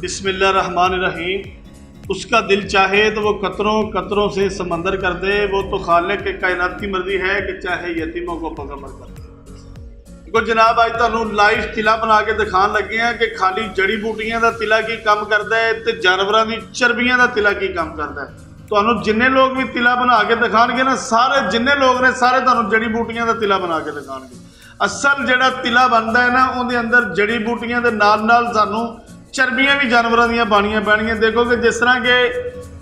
बिस्मिल्लाहिर्रहमानिर्रहीम। उसका दिल चाहे तो वो कतरों कतरों से समंदर कर दे। वो तो खालिक के कायनात की मर्जी है कि चाहे यतीमों को पगंबर कर दे। देखो जनाब, अज तुहानू लाइव तिला बना के दिखाने लगे हैं कि खाली जड़ी बूटियां का तिला की काम करता है तो जानवरों की चर्बियां का तिला की काम करता है। तुहानू जिन्ने लोग भी तिला बना के दिखाएंगे ना, सारे जिन्ने लोग ने सारे तुहानू जड़ी बूटियां का तिला बना के दिखाएंगे। असल जिहड़ा तिला बनता है ना, उहदे अंदर जड़ी बूटियां दे नाल नाल सानू चर्बियां भी जानवरों दी पानियां पैणियां। देखो कि जिस तरह के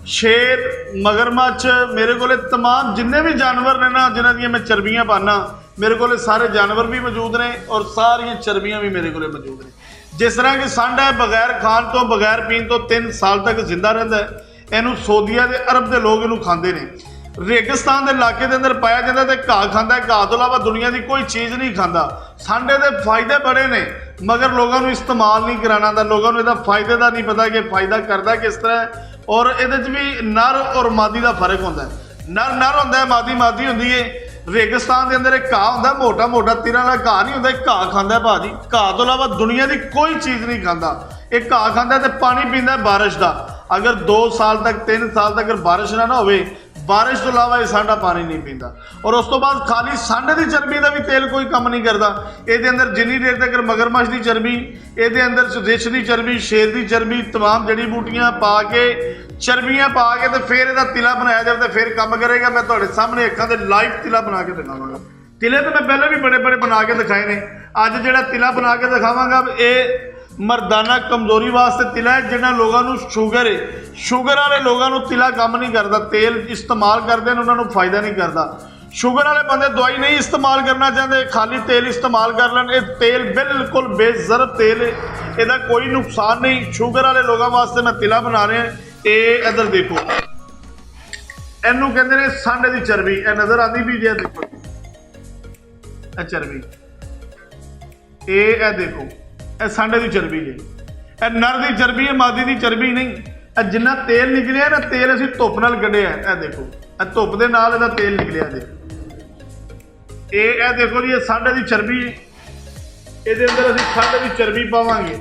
शेर, मगरमच्छ, मेरे को तमाम जिन्ने भी जानवर ने ना जिन्हां दी मैं चर्बियां पाना, मेरे को सारे जानवर भी मौजूद ने और सारियां चर्बियां भी मेरे को मौजूद ने। जिस तरह कि सांडा है, बगैर खान तो बगैर पीन तो 3 साल तक जिंदा रहिंदा है। इनू सऊदीया के अरब के लोग इनू खांदे ने। रेगिस्तान के इलाके के अंदर पाया जाता है, घाह खाता है। घाह तो इलावा दुनिया की कोई चीज़ नहीं खाता। सांडे के फायदे बड़े ने मगर लोगों को इस्तेमाल नहीं कराना आंदा। लोगों को इसका फायदे का नहीं पता कि फायदा करता किस तरह है। और ये भी नर और मादी का फर्क होता है। नर नर होता है, मादी मादी होती है। रेगिस्तान के अंदर एक घाह होता है, मोटा मोटा तीर वाला घाह नहीं होता, घाह खाता भाजी। घाह तो इलावा दुनिया की कोई चीज़ नहीं खाता। एक घाह खाता तो पानी पीता है बारिश का। अगर 2 साल तक 3 साल तक अगर बारिश ना हो, बारिश तो इलावा ये सांडा पानी नहीं पीता। और उस तो बाद खाली सांडे की चर्बी का भी तेल कोई काम नहीं करता। ये अंदर जिन्नी देर तक मगरमच्छ की चर्बी, ये अंदर रिछ की चर्बी, शेर की चर्बी, तमाम जड़ी बूटियां पा के चर्बियां पा के तो फिर यदा तिला बनाया जाए तो फिर काम करेगा। मैं तुहाडे सामने अखां दे लाइव तिला बना के दिखावांगा। तिले तो मैं पहले भी बड़े बड़े बना के दिखाए ने। अज जिहड़ा तिला बना के दिखावांगा ये मर्दाना कमजोरी वास्ते तिला है। जिन्होंने लोगों को शुगर है, शुगर वाले लोगों को तिला काम नहीं करता। तेल इस्तेमाल करते हैं, उन्होंने फायदा नहीं करता। शुगर वाले बंदे दवाई नहीं इस्तेमाल करना चाहते, खाली तेल इस्तेमाल कर लें। ये तेल बिल्कुल बेज़रब तेल है, इसका कोई नुकसान नहीं। शुगर वाले लोगों वास्ते मैं तिला बना रहा। ये इधर देखो, इनू कहते हैं सांडे की चर्बी। ये नजर आती भी जे, देखो चर्बी, ये देखो ਇਹ सांडे की चर्बी है। यह नर की चर्बी है, मादी की चर्बी नहीं। जिन्ना तेल निकलिया ना, तेल असीं धुप नाल कढ़िया। यह देखो, धुप के नाल इहदा तेल निकलिया। ये देखो जी, ये सांडे की चर्बी है। ये अंदर असीं सांडे की चर्बी पावांगे।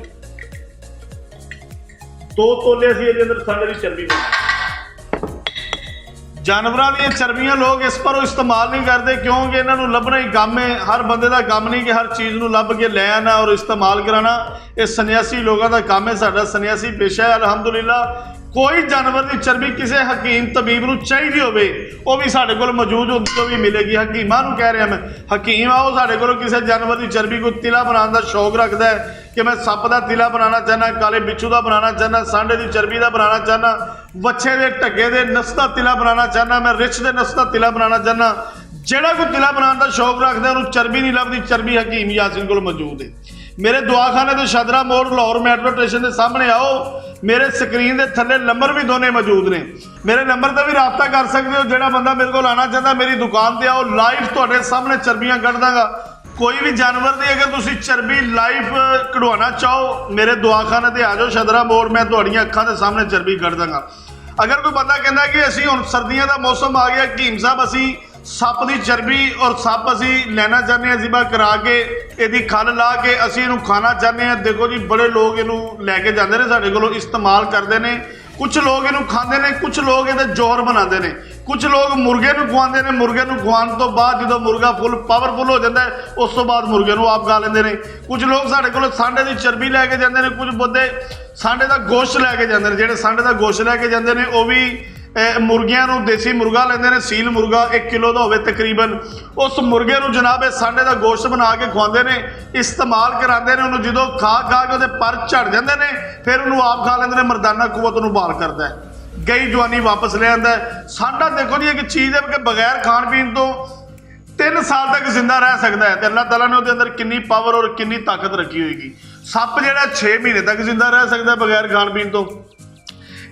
2 तोले असीं इहदे अंदर सांडे की चर्बी पावांगे। जानवरों दी चर्बियां लोग इस पर इस्तेमाल नहीं करते क्योंकि इन्हों लभना ही काम है। हर बंदे का काम नहीं कि हर चीज़ को लभ के ले आना और इस्तेमाल कराना। ये सन्यासी लोगों का काम है, साडा सन्यासी पेशा है। अलहमदुलिल्लाह कोई जानवर की चर्बी किसी हकीम तबीब को चाहिए हो वो भी साढ़े को मौजूद होती तो भी मिलेगी। हकीमां नूं कह रहा मैं, हकीम आओ साढ़े को किसी जानवर की चर्बी को तिला बनाने का शौक रखता है कि मैं सप का तिला बनाना चाहना, काले बिच्छू का बनाना चाहना, सांडे की चर्बी का बनाना चाहना, वच्छे के ढगे के नस का तिला बनाना चाहना, मैं रिछ के नस का तिला बनाना चाहना। जोड़ा कोई तिला बनाने का शौक रखता है उन्होंने चर्बी नहीं लभदी। चर्बी हकीम यासीन को मौजूद है। मेरे दुआखाने तो शादरा मोड़ लाहौर मेट्रो स्टेशन के सामने आओ। मेरे स्क्रीन के थले नंबर भी दोनों मौजूद ने। मेरे नंबर पर भी रबता कर सकते हो। जो बंदा मेरे को आना चाहता मेरी दुकान पर आओ, लाइव तुहाडे सामने चर्बियां कढ़ दांगा। कोई भी जानवर की अगर तुम चर्बी लाइव कढ़वाना चाहो, मेरे दुआखाने पर आ जाओ शादरा मोड़, मैं तुहाड़ियां अखां के सामने चर्बी कढ़ दांगा। अगर कोई बंदा कहता कि असीं हुण सर्दियों का मौसम आ गया, हकीम साहब असीं सप की चर्बी और सप असी लेना चाहते हैं, जिबा करा के यदि खल ला के असी इनू खाना चाहते हैं। देखो जी, बड़े लोग इनू लैके जाते हैं, साढ़े को इस्तेमाल करते हैं। कुछ लोग इनू खाते हैं, कुछ लोग ये जोहर बनाते हैं, कुछ लोग मुर्गे को खुआते हैं। मुर्गे को खुआने तो बाद जो मुर्गा फुल पावरफुल हो जाता है उस तो बाद मुर्गे को आप खा लेंगे। कुछ लोग साढ़े को सांडे की चर्बी लैके जाते हैं, कुछ बंदे सांडे का गोश्त लैके जाते हैं। जो सांडे का गोश्त लैके जाते हैं वो भी मुर्गियां देसी मुर्गा लेंदे ने, सील मुर्गा 1 किलो का होवे तकरीबन। उस मुर्गे को जनाब सांडे का गोश्त बना के खुआते हैं, इस्तेमाल कराते हैं। उन्होंने जो खा खा के वो पर झड़ जाते हैं, फिर उन्होंने आप खा लेंगे। मर्दाना कुवत बहाल करता है, गई जवानी वापस ले आता है। सांडा देखो जी एक चीज़ है कि बगैर खाण पीन तो 3 साल तक जिंदा रह सकता है। तो अल्लाह तला ने उसके अंदर कितनी पावर और कितनी ताकत रखी होगी। सप जो 6 महीने तक जिंदा रह सकता है बगैर खाण पीन तो।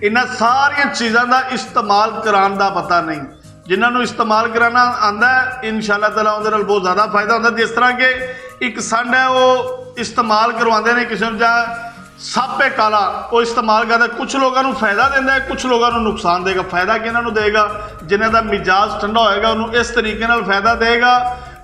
इन्हां सारिया चीज़ों का इस्तेमाल कराने का पता नहीं। जिन्होंने इस्तेमाल कराना आंदा है इंशाअल्लाह ताला उहदे नाल बहुत ज़्यादा फायदा होता है। जिस तरह के एक संड है वो इस्तेमाल करवाते हैं किसी को, सप है काला वो इस्तेमाल करता है। कुछ लोगों को फायदा देता है, कुछ लोगों को नुकसान देगा। फायदा किन्हों देगा? जिन्हों का मिजाज ठंडा होएगा उन्होंने इस तरीके फायदा देगा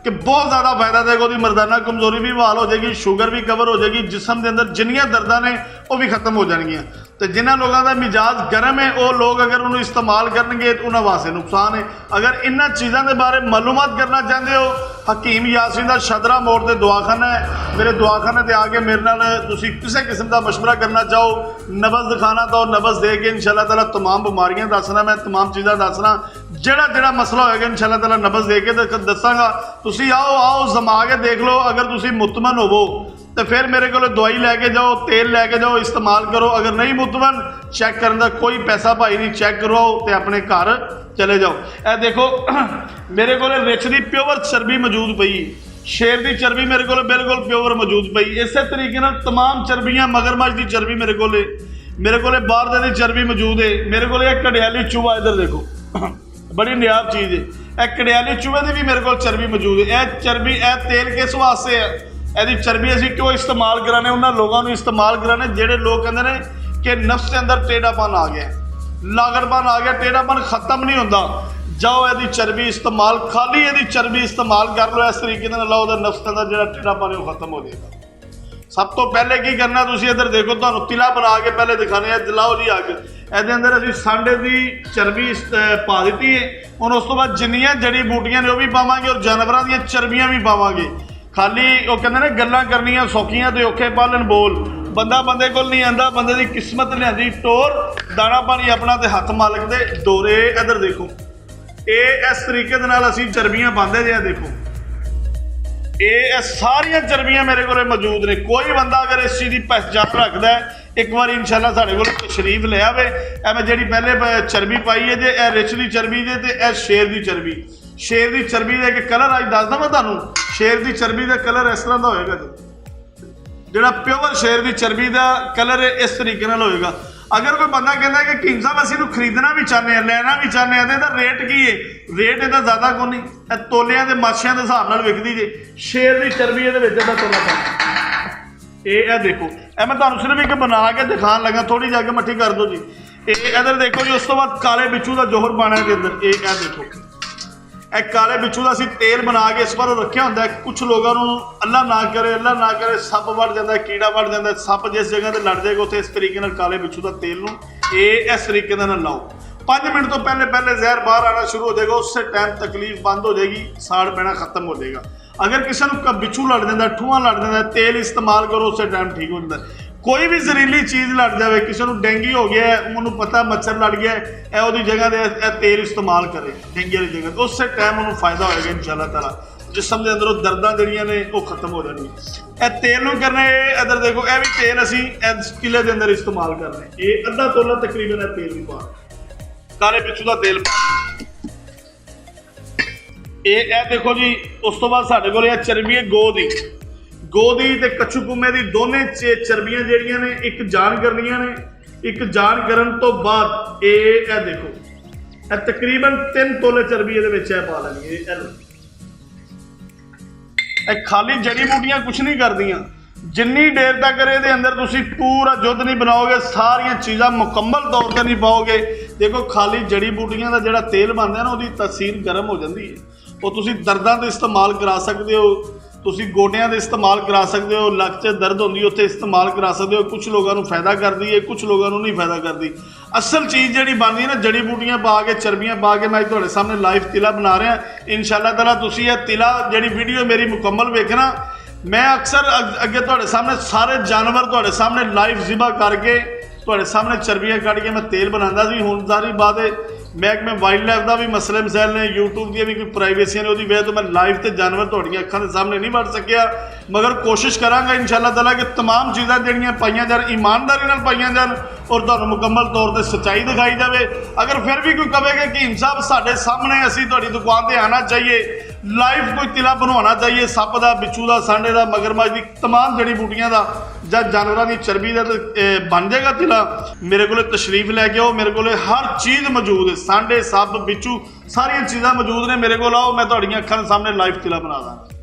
कि बहुत ज़्यादा फायदा देगा। ਉਹਦੀ ਮਰਦਾਨਾ कमजोरी भी बहाल हो जाएगी, शुगर भी कवर हो जाएगी, जिसम के अंदर जिन्नियां दर्दां ने वो भी खत्म हो जाएगियां। तो जिन्होंने लोगों का मिजाज गर्म है वो लोग अगर उन्होंने इस्तेमाल करेंगे तो उन्होंने वास्ते नुकसान है। अगर इन्होंने चीज़ों के बारे मालूमात करना चाहते हो, हकीम यासीन का शदरा मोड़ से दवाखाना है, मेरे दवाखाने से आके मेरे नाल तुसीं किसी किस्म का मशवरा करना चाहो, नबज दिखाना तो नबज दे के इंशाअल्लाह ताला तमाम बीमारियां दसना, मैं तमाम चीज़ां दसना, ਜਿਹੜਾ ਜਿਹੜਾ मसला होएगा इंशाअल्लाह ताला नबज दे के दसांगा। तुसीं आओ जमा के देख लो, अगर तुसीं मुतमन होवो तो फिर मेरे को दवाई लैके जाओ, तेल लैके जाओ, इस्तेमाल करो। अगर नहीं मुतमन, चेक करने का कोई पैसा भाई नहीं, चेक करो तो अपने घर चले जाओ। ए देखो मेरे को रिच की प्योर चर्बी मौजूद पई, शेर की चर्बी मेरे को बिल्कुल प्योर मौजूद पई। इस तरीके नाल तमाम चर्बियाँ, मगरमच्छ की चर्बी मेरे को बाहर की चर्बी मौजूद है। मेरे को घड़ियाली चूहा, इधर देखो बड़ी नियाब चीज़ है। यह घड़ियाली चूहे की भी मेरे को चर्बी मौजूद है। यह चर्बी, यह तेल किस वास्ते है, यदि चर्बी असीं क्यों इस्तेमाल कराने, उन्होंने लोगों को इस्तेमाल कराने ਜਿਹੜੇ लोग कहते हैं कि नफ्स के अंदर टेढ़ापन आ गया, लागड़पन आ गया, टेढ़ापन खत्म नहीं होता। जाओ यदि चर्बी इस्तेमाल, खाली यदि चर्बी इस्तेमाल कर लो इस तरीके से, लाओ नफ्स के अंदर जो टेढ़ापन है वो खत्म हो जाएगा। सब तो पहले की करना, तुसीं इधर देखो, तुहानूं तिला बना के पहले दिखाने, जलाओ जी अग, ਇਹਦੇ ਅੰਦਰ ਅਸੀਂ सांडे की चर्बी पा दी है। ਹੁਣ उस तो बाद जिन्नियां जड़ी बूटियां ने वो भी पावांगे और जानवरों दी चर्बियां भी पावांगे। खाली वो कहते ने गल्लां करनियां सौखियां ते औखे पालन बोल, बंदा बंदे कोल नहीं आंदा, बंदे की किस्मत लियांदी टोर, दाना पानी अपना ते हथ मालक दे डोरे। इधर देखो ये इस तरीके दे नाल असीं चर्बियां पांदे जे, देखो ये सारिया चर्बियां मेरे को मौजूद ने। कोई बंदा अगर इस चीज़ की पहचान रखता है, एक बार इंशाअल्लाह साढ़े को तशरीफ ले आवे। मैं जी पहले चर्बी पाई है जे, रिच की चर्बी जे, ते शेर की चर्बी। शेर की चर्बी का एक कलर अज दसदा मैं तुहानूं, शेर की चर्बी का कलर इस तरह का होएगा जी, जिहड़ा प्योर शेर की चर्बी का कलर इस तरीके नाल होएगा। अगर कोई बंदा कहता है कि हकीम साहब असीं इहनूं खरीदना भी चाहते हैं, लेना भी चाहते हैं, तो इसका रेट की है, रेट इसका ज़्यादा को नहीं, तोलियां के माशियां के हिसाब नाल विकदी जे। शेर की चर्बी ये तोला पाना ये देखो, मैं तुहानूं सिर्फ एक बना के दिखाने लगा, थोड़ी जाके मट्ठी कर दो जी। ये इधर देखो जी, उस तो बाद काले बिच्छू का जोहर पाना है अंदर। ये देखो ਇਹ काले बिच्छू का असीं तेल बना के इस पर रखा होंगे। कुछ लोगों को अल्लाह ना करे सप वड़ जाता है, कीड़ा वड़ जाता है, सप जिस जगह से लड़ जाएगा उत्थे इस तरीके काले बिच्छू का तेल इस तरीके लाओ। 5 मिनट तो पहले जहर बाहर आना शुरू हो जाएगा, उस टाइम तकलीफ बंद हो जाएगी, साड़ पैना खत्म हो जाएगा। अगर किसी को बिच्छू लड़ जाता, ठूआ लड़ जाता, तेल इस्तेमाल करो, उस टाइम ठीक हो जाता है। कोई भी जहरीली चीज़ लड़ जाए, किसी को डेंगी हो गया है, उन्होंने पता मच्छर लड़ गया है, उसकी जगह से तेल इस्तेमाल करे डेंगी वाली जगह, तो उस टाइम उन्होंने फायदा होएगा इंशाअल्लाह ताला। जिसम के अंदरों दर्दां जड़ियां ने वो खत्म हो जाएगी। यह तेल नूं करना, इधर देखो यह भी तेल असीं इस किले के अंदर इस्तेमाल करना, ये अद्धा तोला तकरीबन है तेल भी पा, काले बिच्छू का तेल पा। ये देखो जी, उस तो बाद साडे कोल चर्बी है गो दी ते कच्चू कुम्मे दी, दोने चर्बियां जिहड़ियां ने एक जान करनियां ने, एक जान करन तो बाद ये देखो तकरीबन 3 तोले चर्बी ये पा लेनी है। खाली जड़ी बूटियां कुछ नहीं करदियां, जिन्नी देर तक ये अंदर तुसीं पूरा युद्ध नहीं बनाओगे, सारिया चीज़ां मुकम्मल तौर पर नहीं पाओगे। देखो खाली जड़ी बूटियां का जिहड़ा तेल बनदा है ना, उसकी तसीर गर्म हो जाती है, वो तुसीं दर्दां ते इस्तेमाल करा सकते हो, तुसीं गोडियां दे इस्तेमाल करा सकते हो, लक च दर्द होंदी उत्थे इस्तेमाल करा सकते हो। कुछ लोगों को फायदा करती है, कुछ लोगों को नहीं फायदा करती। असल चीज़ जी बनती है ना, जड़ी बूटियां पा के चर्बियां पा के, मैं तुहाडे सामने लाइव तिला बना रहा इंशाअल्लाह ताला। तुसीं यह तिला जी वीडियो मेरी मुकम्मल वेखना। मैं अक्सर अगे तुहाडे सामने सारे जानवर तुहाडे सामने लाइव ज़िबा करके तुहाडे सामने चर्बियां कढ़ के मैं तेल बनांदा सी। हुण सारी बात है महकमे वाइल्ड लाइफ का भी मसले मसैल ने, यूट्यूब दी भी कोई प्राइवेसी ने, उसकी वजह तो मैं लाइव तो जानवर तुहाडीआं अखां दे सामने नहीं बढ़ सकिया, मगर कोशिश करांगा इंशाअल्लाह ताला कि तमाम चीज़ां जिहड़ियां पाईयां जान ईमानदारी नाल पाईयां जान और तुहानूं मुकम्मल तौर पर सच्चाई दिखाई जाए। अगर फिर भी कोई कहेगा कि इंसाफ साढ़े सामने असीं तुहाडी दुकान पर आना चाहिए, लाइव कोई तिला बनवाना चाहिए, सप का, बिच्छू का, सांडे का, मगरमच्छ की, तमाम जड़ी बूटियां का ਜਾਂ जानवरों की चर्बी का बन जाएगा तिला, मेरे को तशरीफ लैके आओ। मेरे को हर चीज़ मौजूद है, सांडे, सप, बिच्छू, सारिया चीज़ां मौजूद ने, मेरे को आओ, मैं तुहाडीआं अखां दे सामने लाइव तिला बना दा।